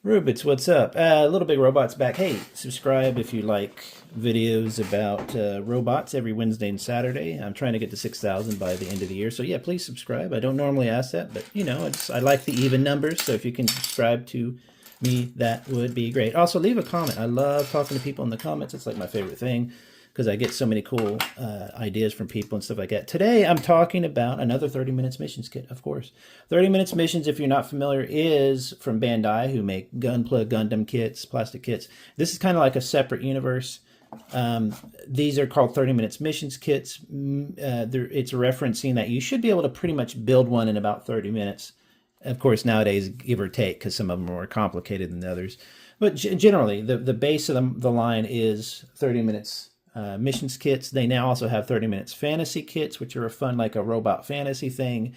Rubits, what's up? Little Big Robots back. Hey, subscribe if you like videos about robots every Wednesday and Saturday. I'm trying to get to 6,000 by the end of the year. So yeah, please subscribe. I don't normally ask that, but you know, I like the even numbers. So if you can subscribe to me, that would be great. Also, leave a comment. I love talking to people in the comments. It's like my favorite thing, because I get so many cool ideas from people and stuff like that. Today, I'm talking about another 30 Minutes Missions kit, of course. 30 Minutes Missions, if you're not familiar, is from Bandai, who make Gunpla Gundam kits, plastic kits. This is kind of like a separate universe. These are called 30 Minutes Missions kits. It's referencing that you should be able to pretty much build one in about 30 minutes. Of course, nowadays, give or take, because some of them are more complicated than others. But generally, the base of the line is 30 Minutes missions kits. They now also have 30 Minutes fantasy kits, which are a fun, like a robot fantasy thing.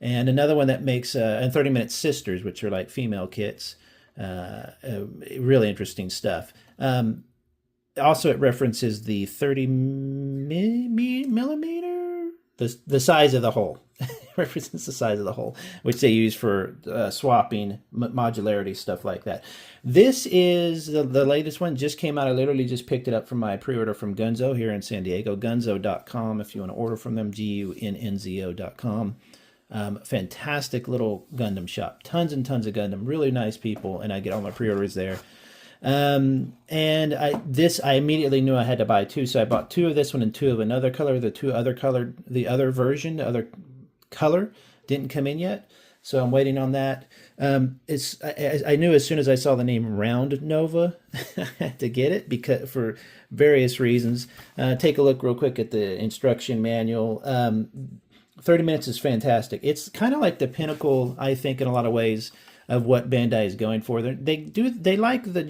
And another one that makes, and 30 Minutes sisters, which are like female kits. Really interesting stuff. Also, it references the 30 millimeter, the size of the hole. Represents the size of the hole, which they use for swapping, modularity, stuff like that. This is the latest one. Just came out. I literally just picked it up from my pre-order from Gunzo here in San Diego. Gunzo.com if you want to order from them. GUNNZO.com. Fantastic little Gundam shop. Tons and tons of Gundam. Really nice people, and I get all my pre-orders there. And I immediately knew I had to buy two, so I bought two of this one and two of another color. The other version, the other color didn't come in yet, so I'm waiting on that. I knew as soon as I saw the name Roundnova I had to get it, because for various reasons. Take a look real quick at the instruction manual. 30 Minutes is fantastic. It's kind of like the pinnacle, I think, in a lot of ways, of what Bandai is going for. They like the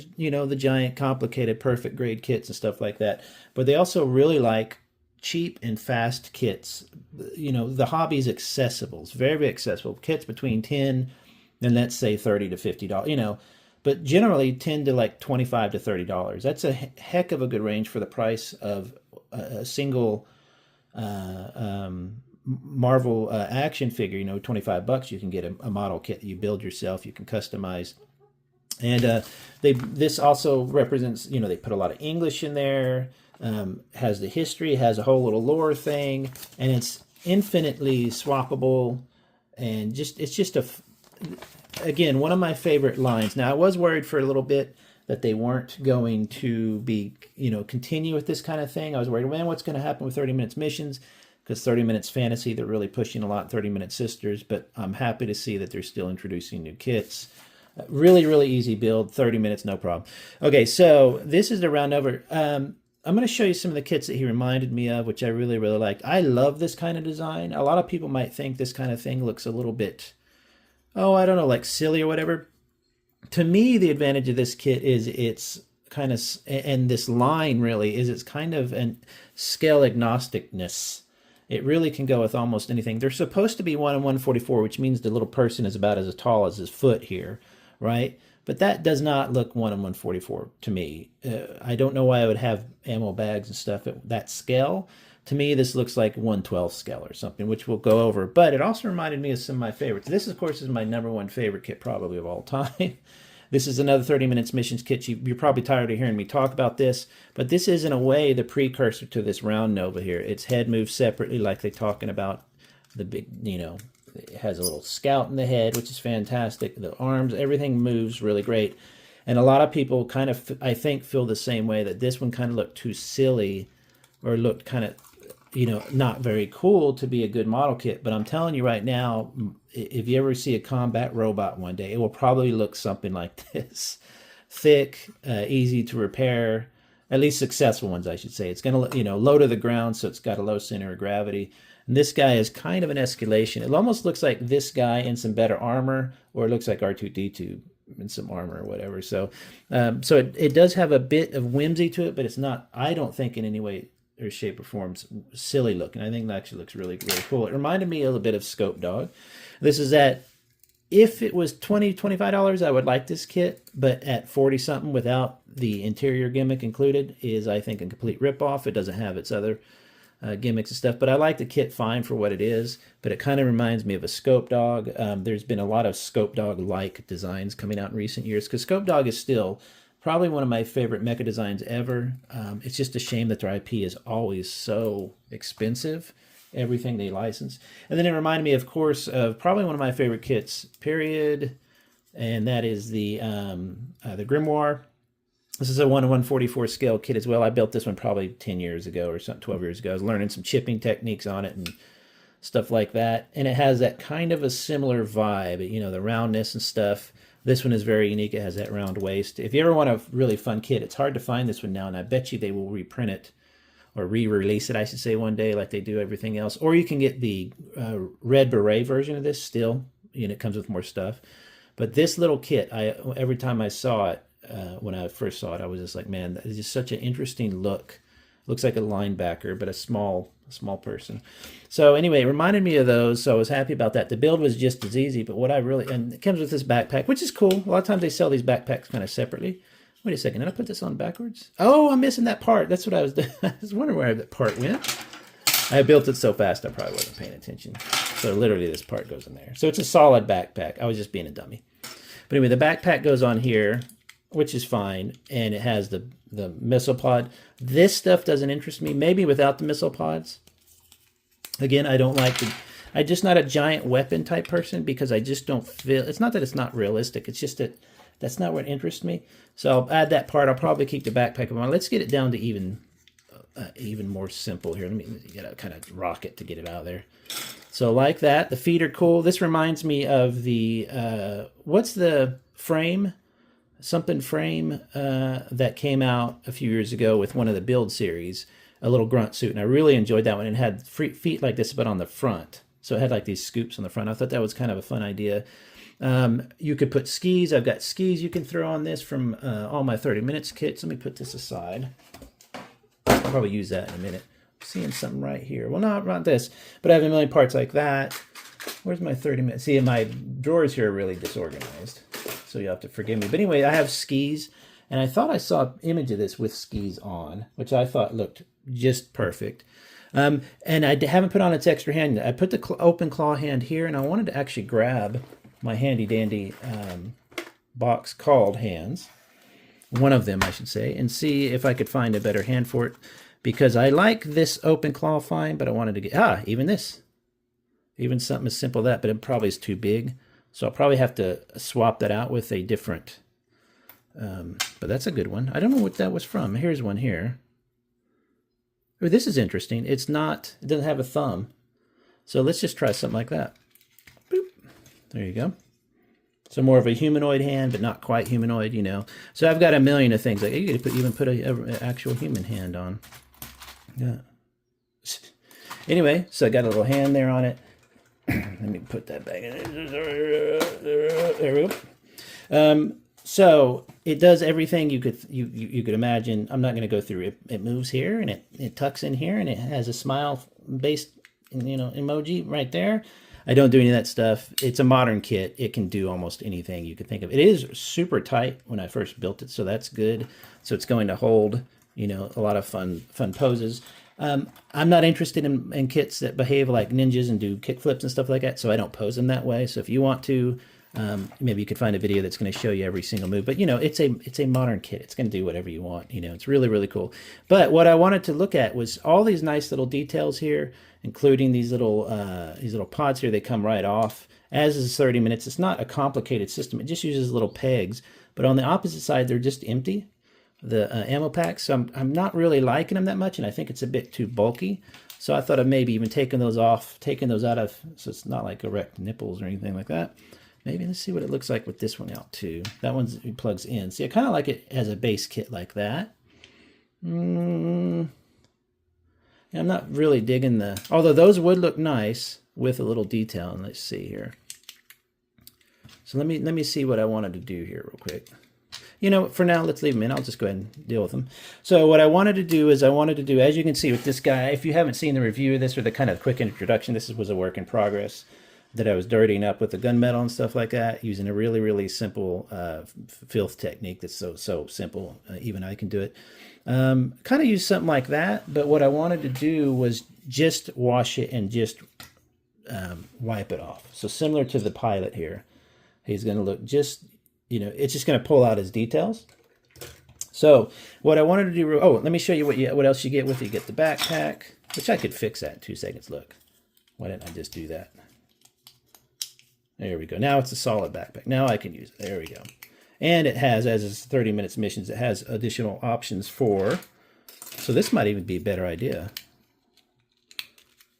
giant, complicated, perfect grade kits and stuff like that, but they also really like cheap and fast kits. The hobby is accessible. It's very, very accessible. Kits between 10 and, let's say, $30 to $50, but generally 10 to like $25 to $30. That's a heck of a good range for the price of a single Marvel action figure. $25, you can get a model kit that you build yourself, you can customize. And this also represents, they put a lot of English in there. Has the history, has a whole little lore thing, and it's infinitely swappable, and it's just again, one of my favorite lines. Now, I was worried for a little bit that they weren't going to be, continue with this kind of thing. I was worried, man, what's going to happen with 30 Minutes Missions? Because 30 Minutes Fantasy, they're really pushing a lot, 30 Minute Sisters, but I'm happy to see that they're still introducing new kits. Really, really easy build, 30 minutes, no problem. Okay, so this is the Roundnova. I'm going to show you some of the kits that he reminded me of, which I really, really liked. I love this kind of design. A lot of people might think this kind of thing looks a little bit, I don't know, like silly or whatever. To me, the advantage of this kit is it's kind of, and this line really, is it's kind of an scale agnosticness. It really can go with almost anything. They're supposed to be 1 in 144, which means the little person is about as tall as his foot here, right? But that does not look 1 in 144 to me. I don't know why I would have ammo bags and stuff at that scale. To me, this looks like 1/12 scale or something, which we'll go over. But it also reminded me of some of my favorites. This, of course, is my #1 favorite kit probably of all time. This is another 30 Minutes Missions kit. You're probably tired of hearing me talk about this, but this is, in a way, the precursor to this Roundnova here. Its head moves separately, like they're talking about the big, it has a little scout in the head, which is fantastic. The arms, everything moves really great. And a lot of people kind of, I think, feel the same way, that this one kind of looked too silly, or looked kind of, not very cool to be a good model kit. But I'm telling you right now, if you ever see a combat robot one day, it will probably look something like this. Thick, easy to repair, at least successful ones, I should say. It's going to, low to the ground, so it's got a low center of gravity. And this guy is kind of an escalation. It almost looks like this guy in some better armor, or it looks like R2-D2 in some armor or whatever. So it does have a bit of whimsy to it, but it's not, I don't think, in any way or shape or form silly looking. I think that actually looks really, really cool. It reminded me a little bit of Scope Dog. This is at, if it was $20, $25, I would like this kit, but at 40 something without the interior gimmick included is, I think, a complete ripoff. It doesn't have its other gimmicks and stuff. But I like the kit fine for what it is. But it kind of reminds me of a Scope Dog. There's been a lot of Scope Dog-like designs coming out in recent years, because Scope Dog is still probably one of my favorite mecha designs ever. It's just a shame that their IP is always so expensive, everything they license. And then it reminded me, of course, of probably one of my favorite kits, period, and that is the Grimoire. This is a 1/144 scale kit as well. I built this one probably 10 years ago or something, 12 years ago. I was learning some chipping techniques on it and stuff like that. And it has that kind of a similar vibe, you know, the roundness and stuff. This one is very unique. It has that round waist. If you ever want a really fun kit, it's hard to find this one now, and I bet you they will reprint it or re-release it, I should say, one day like they do everything else. Or you can get the red beret version of this still, and it comes with more stuff. But this little kit, every time I saw it, when I first saw it, I was just like, man, that is just such an interesting look. Looks like a linebacker, but a small person. So anyway, it reminded me of those, so I was happy about that. The build was just as easy, but what I really, and it comes with this backpack, which is cool. A lot of times they sell these backpacks kind of separately. Wait a second, did I put this on backwards? Oh, I'm missing that part. That's what I was doing. I was wondering where that part went. I built it so fast I probably wasn't paying attention. So literally this part goes in there. So it's a solid backpack. I was just being a dummy. But anyway, the backpack goes on here, which is fine, and it has the missile pod. This stuff doesn't interest me, maybe without the missile pods. Again, I don't like I'm just not a giant weapon type person, because I just don't feel, it's not that it's not realistic, it's just that that's not what interests me. So I'll add that part. I'll probably keep the backpack on. Let's get it down to even more simple here. Let me get a kind of rocket to get it out of there. So like that, the feet are cool. This reminds me of the, what's the frame? Something frame that came out a few years ago with one of the build series, a little grunt suit, and I really enjoyed that one. It had feet like this, but on the front, so it had like these scoops on the front. I thought that was kind of a fun idea. You could put skis. I've got skis you can throw on this from all my 30 minutes kits. Let me put this aside. I'll probably use that in a minute. I'm seeing something right here. Well, not this, but I have a million parts like that. Where's my 30 minutes? See, my drawers here are really disorganized, so you'll have to forgive me. But anyway, I have skis, and I thought I saw an image of this with skis on, which I thought looked just perfect. And I haven't put on its extra hand yet. I put the open claw hand here, and I wanted to actually grab my handy dandy box called hands, one of them I should say, and see if I could find a better hand for it, because I like this open claw fine, but I wanted to get, even this. Even something as simple as that, but it probably is too big. So I'll probably have to swap that out with a different, but that's a good one. I don't know what that was from. Here's one here. Oh, this is interesting. It doesn't have a thumb. So let's just try something like that. Boop. There you go. So more of a humanoid hand, but not quite humanoid, you know. So I've got a million of things. Like you could even put an actual human hand on. Yeah. Anyway, so I got a little hand there on it. Let me put that back in. There we go. So it does everything you could imagine. I'm not going to go through it. It moves here, and it tucks in here, and it has a smile-based, emoji right there. I don't do any of that stuff. It's a modern kit. It can do almost anything you could think of. It is super tight when I first built it, so that's good. So it's going to hold, a lot of fun poses. I'm not interested in kits that behave like ninjas and do kick flips and stuff like that, so I don't pose them that way. So if you want to, maybe you could find a video that's going to show you every single move. But, it's a modern kit. It's going to do whatever you want. It's really, really cool. But what I wanted to look at was all these nice little details here, including these little pods here. They come right off. As is 30 minutes, it's not a complicated system. It just uses little pegs. But on the opposite side, they're just empty. The ammo packs, so I'm not really liking them that much, and I think it's a bit too bulky. So I thought of maybe even taking those out of, so it's not like erect nipples or anything like that. Maybe let's see what it looks like with this one out too. That one plugs in. See, I kind of like it as a base kit like that. I'm not really digging although those would look nice with a little detail. And let's see here. So let me see what I wanted to do here real quick. For now, let's leave them in. I'll just go ahead and deal with them. So what I wanted to do, as you can see with this guy, if you haven't seen the review of this or the kind of quick introduction, this was a work in progress. that I was dirtying up with the gunmetal and stuff like that, using a really, really simple filth technique that's so simple. Even I can do it. Kind of use something like that, but what I wanted to do was just wash it and just wipe it off. So similar to the pilot here, he's going to look just, it's just going to pull out his details. So what I wanted to do, let me show you what else you get with it. You get the backpack, which I could fix that in 2 seconds. Look, why didn't I just do that? There we go. Now it's a solid backpack. Now I can use it. There we go. And it has, as it's 30 minutes missions, it has additional options for, so this might even be a better idea.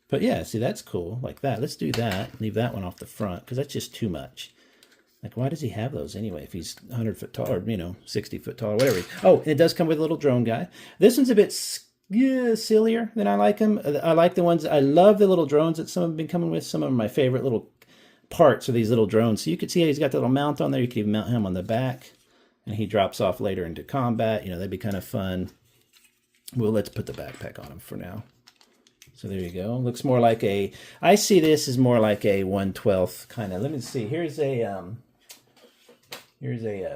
But yeah, see, that's cool, like that. Let's do that. Leave that one off the front, because that's just too much. Like, why does he have those anyway if he's 100 foot tall, or, 60 foot tall, or whatever. Oh, and it does come with a little drone guy. This one's a bit sillier than I like him. I like the ones, I love the little drones that some have been coming with. Some of my favorite little parts of these little drones. So you can see he's got the little mount on there. You can even mount him on the back, and he drops off later into combat. That'd be kind of fun. Well, let's put the backpack on him for now. So there you go. Looks more like I see this as more like a 1/12 kind of. Let me see. Here's a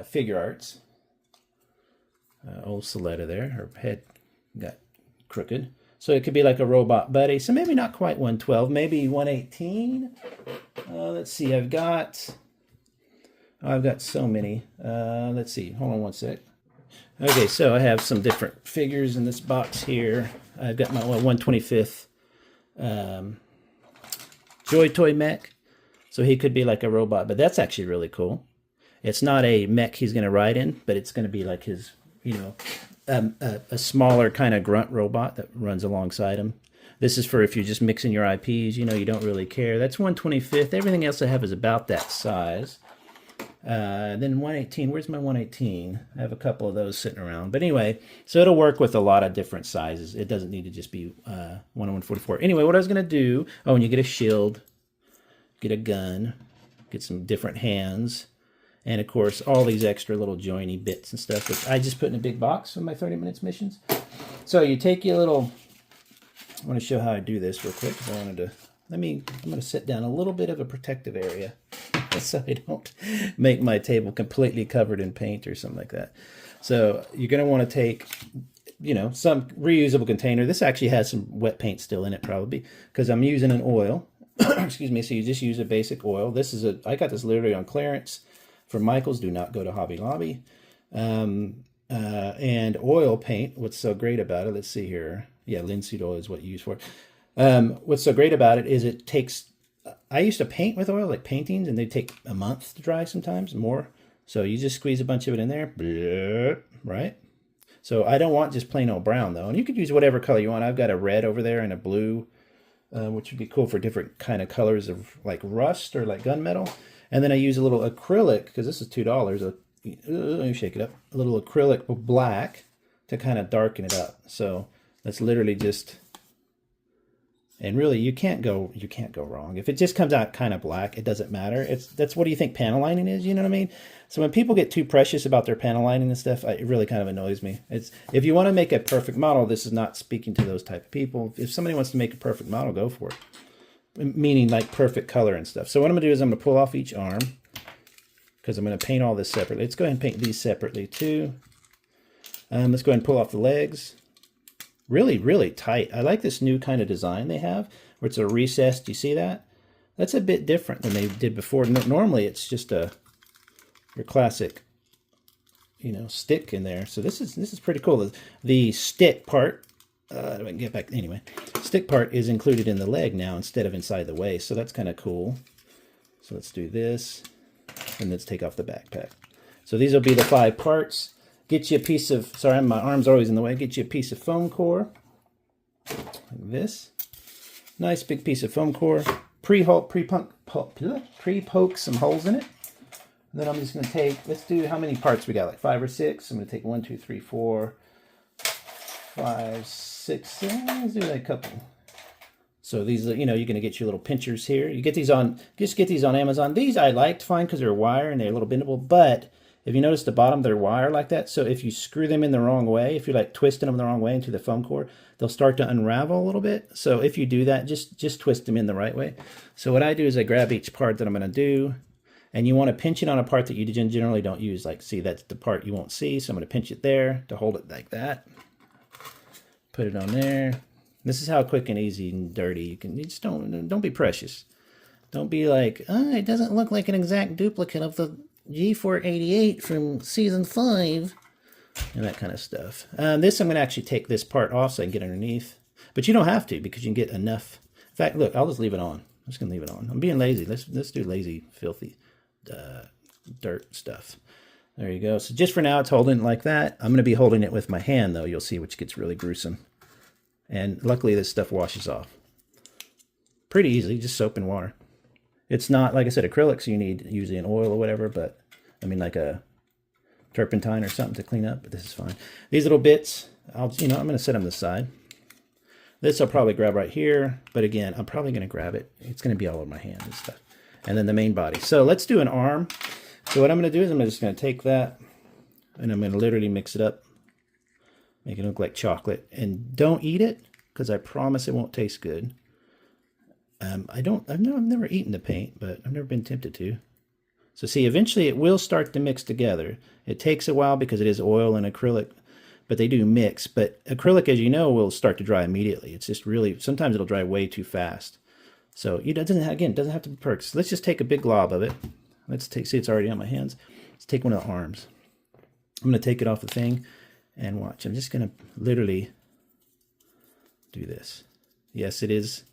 figure arts. Old Soletta there. Her head got crooked. So it could be like a robot buddy. So maybe not quite 1/12, maybe 1/18. Let's see, I've got so many. Let's see, hold on one sec. Okay, so I have some different figures in this box here. I've got my 1/25th Joy Toy mech. So he could be like a robot, but that's actually really cool. It's not a mech he's going to ride in, but it's going to be like his, a smaller kind of grunt robot that runs alongside him. This is for if you're just mixing your IPs, you don't really care. That's 1/25th. Everything else I have is about that size. Then 1/18. Where's my 1/18? I have a couple of those sitting around. But anyway, so it'll work with a lot of different sizes. It doesn't need to just be 1/144. Anyway, what I was going to do, and you get a shield, get a gun, get some different hands, and of course, all these extra little joiny bits and stuff, which I just put in a big box for my 30 minutes missions. So you take your little, I want to show how I do this real quick, because I wanted to, I'm going to set down a little bit of a protective area so I don't make my table completely covered in paint or something like that. So you're going to want to take, some reusable container. This actually has some wet paint still in it probably, because I'm using an oil. Excuse me. So you just use a basic oil. This is I got this literally on clearance from Michael's. Do not go to Hobby Lobby. And oil paint, what's so great about it, let's see here. Yeah, linseed oil is what you use for it. What's so great about it is it takes, I used to paint with oil, like paintings, and they take a month to dry sometimes, more. So you just squeeze a bunch of it in there, right? So I don't want just plain old brown, though. And you could use whatever color you want. I've got a red over there and a blue, which would be cool for different kind of colors of like rust or like gunmetal. And then I use a little acrylic, because this is $2. Let me shake it up. A little acrylic black to kind of darken it up. So that's literally just, and really you can't go wrong. If it just comes out kind of black, it doesn't matter. That's what do you think panel lining is? You know what I mean? So when people get too precious about their panel lining and stuff, it really kind of annoys me. If you want to make a perfect model, this is not speaking to those type of people. If somebody wants to make a perfect model, go for it. Meaning like perfect color and stuff. So what I'm gonna do is I'm gonna pull off each arm, because I'm gonna paint all this separately. Let's go ahead and paint these separately too. Let's go ahead and pull off the legs. Really, really tight. I like this new kind of design they have, where it's a recessed. Do you see that? That's a bit different than they did before. Normally it's just your classic, stick in there. So this is pretty cool. The stick part, I can get back anyway. Stick part is included in the leg now instead of inside the waist, so that's kind of cool. So let's do this, and let's take off the backpack. So these will be the 5 parts. Get you a piece of, sorry, my arm's always in the way. Get you a piece of foam core, like this. Nice big piece of foam core. Pre-poke some holes in it. And then I'm just going to take, let's do, how many parts we got? Like 5 or 6. I'm going to take 1, 2, 3, 4, 5, 6, 7. Let's do like a couple. So these, you're going to get your little pinchers here. You get these on, just get these on Amazon. These I like to find because they're wire and they're a little bendable, but if you notice the bottom, they're wire like that. So if you screw them in the wrong way, if you're like twisting them the wrong way into the foam core, they'll start to unravel a little bit. So if you do that, just twist them in the right way. So what I do is I grab each part that I'm going to do, and you want to pinch it on a part that you generally don't use. Like, see, that's the part you won't see. So I'm going to pinch it there to hold it like that. Put it on there. This is how quick and easy and dirty you can. You just don't be precious. Don't be like, oh, it doesn't look like an exact duplicate of the G488 from season 5, and that kind of stuff. This, I'm going to actually take this part off so I can get underneath. But you don't have to, because you can get enough. In fact, look, I'll just leave it on. I'm just going to leave it on. I'm being lazy. Let's do lazy, filthy dirt stuff. There you go. So just for now, it's holding it like that. I'm going to be holding it with my hand, though. You'll see, which gets really gruesome. And luckily, this stuff washes off pretty easily, just soap and water. It's not, like I said, acrylic, so you need usually an oil or whatever, but I mean like a turpentine or something to clean up, but this is fine. These little bits, I'm going to set them to the side. This I'll probably grab right here, but again, I'm probably going to grab it. It's going to be all over my hand and stuff. And then the main body. So let's do an arm. So what I'm going to do is I'm just going to take that, and I'm going to literally mix it up, make it look like chocolate. And don't eat it, because I promise it won't taste good. I've never eaten the paint, but I've never been tempted to. So see, eventually it will start to mix together. It takes a while because it is oil and acrylic, but they do mix. But acrylic, as you know, will start to dry immediately. It's just really, sometimes it'll dry way too fast. So it doesn't have to be perfect. So let's just take a big glob of it. See, it's already on my hands. Let's take one of the arms. I'm going to take it off the thing and watch. I'm just going to literally do this. Yes, it is.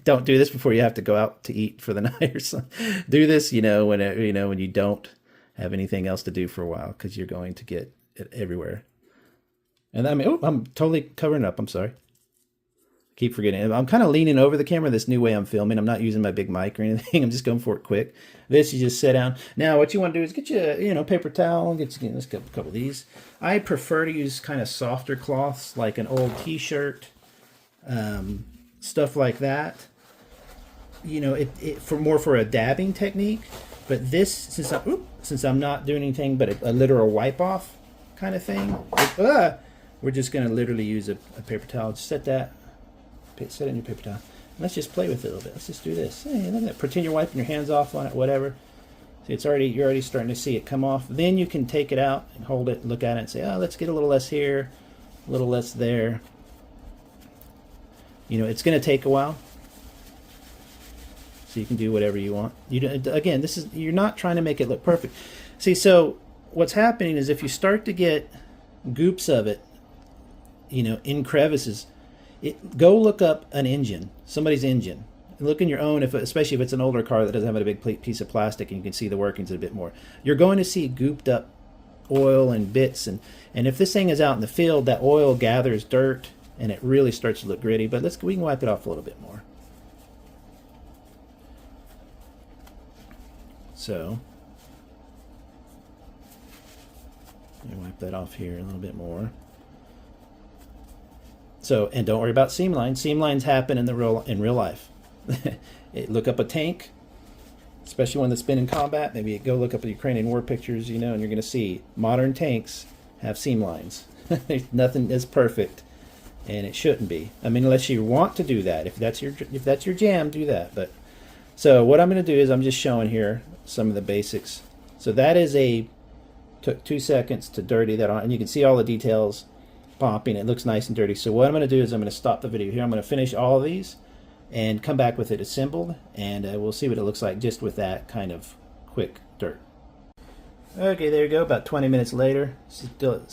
Don't do this before you have to go out to eat for the night or something. Do this, when you don't have anything else to do for a while, because you're going to get it everywhere. And I'm totally covering it up. I'm sorry. Keep forgetting. I'm kind of leaning over the camera this new way I'm filming. I'm not using my big mic or anything. I'm just going for it quick. This, you just sit down. Now, what you want to do is get you a paper towel. Let's get a couple of these. I prefer to use kind of softer cloths, like an old T-shirt. Stuff like that, for a dabbing technique. But this, since I'm not doing anything but a literal wipe off kind of thing, we're just going to literally use a paper towel. Just set it in your paper towel. Let's just play with it a little bit. Let's just do this. Hey, look at that. Pretend you're wiping your hands off on it, whatever. See, you're already starting to see it come off. Then you can take it out and hold it, look at it, and say, oh, let's get a little less here, a little less there. It's going to take a while, so you can do whatever you want. Again, you're not trying to make it look perfect. See, so what's happening is if you start to get goops of it, in crevices, go look up an engine, somebody's engine. Look in your own, especially if it's an older car that doesn't have a big piece of plastic and you can see the workings a bit more. You're going to see gooped up oil and bits, and if this thing is out in the field, that oil gathers dirt and it really starts to look gritty. But we can wipe it off a little bit more. So wipe that off here a little bit more. So, and don't worry about seam lines. Seam lines happen in real life. Look up a tank, especially one that's been in combat. Maybe go look up the Ukrainian war pictures, and you're going to see modern tanks have seam lines. Nothing is perfect. And it shouldn't be. I mean, unless you want to do that. If that's your jam, do that. But so what I'm going to do is I'm just showing here some of the basics. So that is took 2 seconds to dirty that on, and you can see all the details popping. It looks nice and dirty. So what I'm going to do is I'm going to stop the video here. I'm going to finish all of these and come back with it assembled, and we'll see what it looks like just with that kind of quick dirt. Okay, there you go. About 20 minutes later,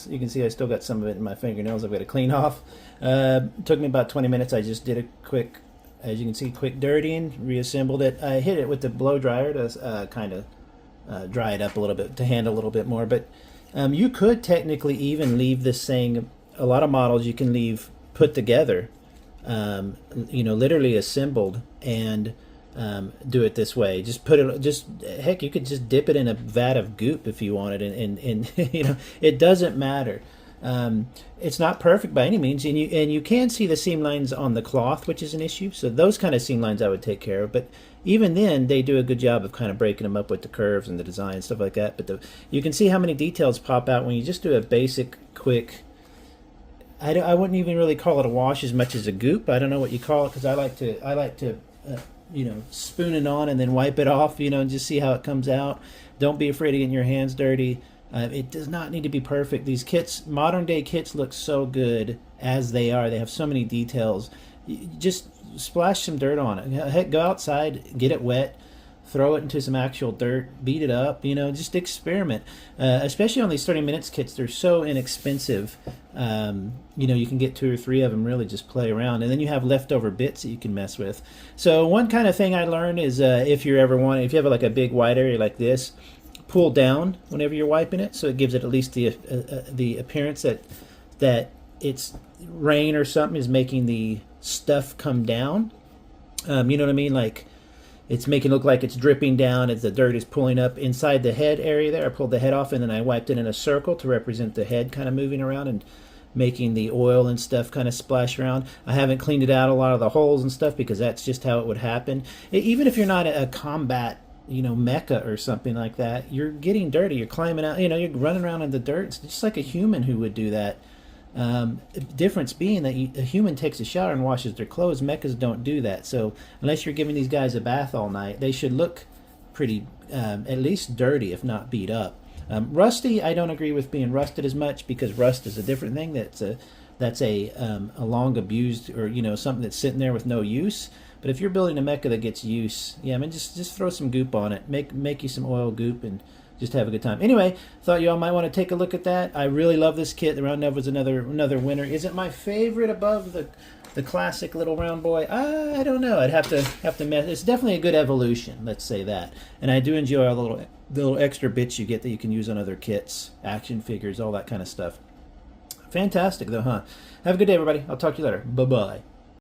you can see I still got some of it in my fingernails. I've got to clean off. Took me about 20 minutes. I just did a quick, as you can see, quick dirtying, reassembled it. I hit it with the blow dryer to kind of dry it up a little bit, to handle a little bit more. But you could technically even leave this thing, a lot of models you can leave put together, literally assembled, and do it this way. Heck, you could just dip it in a vat of goop if you wanted, and it doesn't matter. It's not perfect by any means, and you can see the seam lines on the cloth, which is an issue. So those kind of seam lines I would take care of. But even then, they do a good job of kind of breaking them up with the curves and the design and stuff like that. But you can see how many details pop out when you just do a basic, quick. I wouldn't even really call it a wash as much as a goop. I don't know what you call it, because I like to spoon it on and then wipe it off, and just see how it comes out. Don't be afraid of getting your hands dirty. It does not need to be perfect. These kits, modern day kits, look so good as they are. They have so many details. Just splash some dirt on it. Heck, go outside, get it wet, throw it into some actual dirt, beat it up, just experiment. Especially on these 30 minutes kits, they're so inexpensive. You can get 2 or 3 of them, really just play around. And then you have leftover bits that you can mess with. So one kind of thing I learned is if you have like a big wide area like this, pull down whenever you're wiping it, so it gives it at least the appearance that it's rain or something is making the stuff come down. You know what I mean? Like, it's making it look like it's dripping down as the dirt is pulling up inside the head area there. I pulled the head off, and then I wiped it in a circle to represent the head kind of moving around and making the oil and stuff kind of splash around. I haven't cleaned it out a lot of the holes and stuff, because that's just how it would happen. Even if you're not a combat mecha or something like that, you're getting dirty, you're climbing out, you're running around in the dirt. It's just like a human who would do that. Difference being that a human takes a shower and washes their clothes. Mechas don't do that. So unless you're giving these guys a bath all night, they should look pretty, at least dirty, if not beat up. Rusty, I don't agree with being rusted as much, because rust is a different thing. That's a long abused, or something that's sitting there with no use. But if you're building a mecha that gets use, just throw some goop on it. Make you some oil goop and just have a good time. Anyway, thought you all might want to take a look at that. I really love this kit. The Roundnova was another winner. Is it my favorite above the classic little round boy? I don't know. I'd have to mess. It's definitely a good evolution. Let's say that. And I do enjoy all the little extra bits you get that you can use on other kits, action figures, all that kind of stuff. Fantastic though, huh? Have a good day, everybody. I'll talk to you later. Bye bye.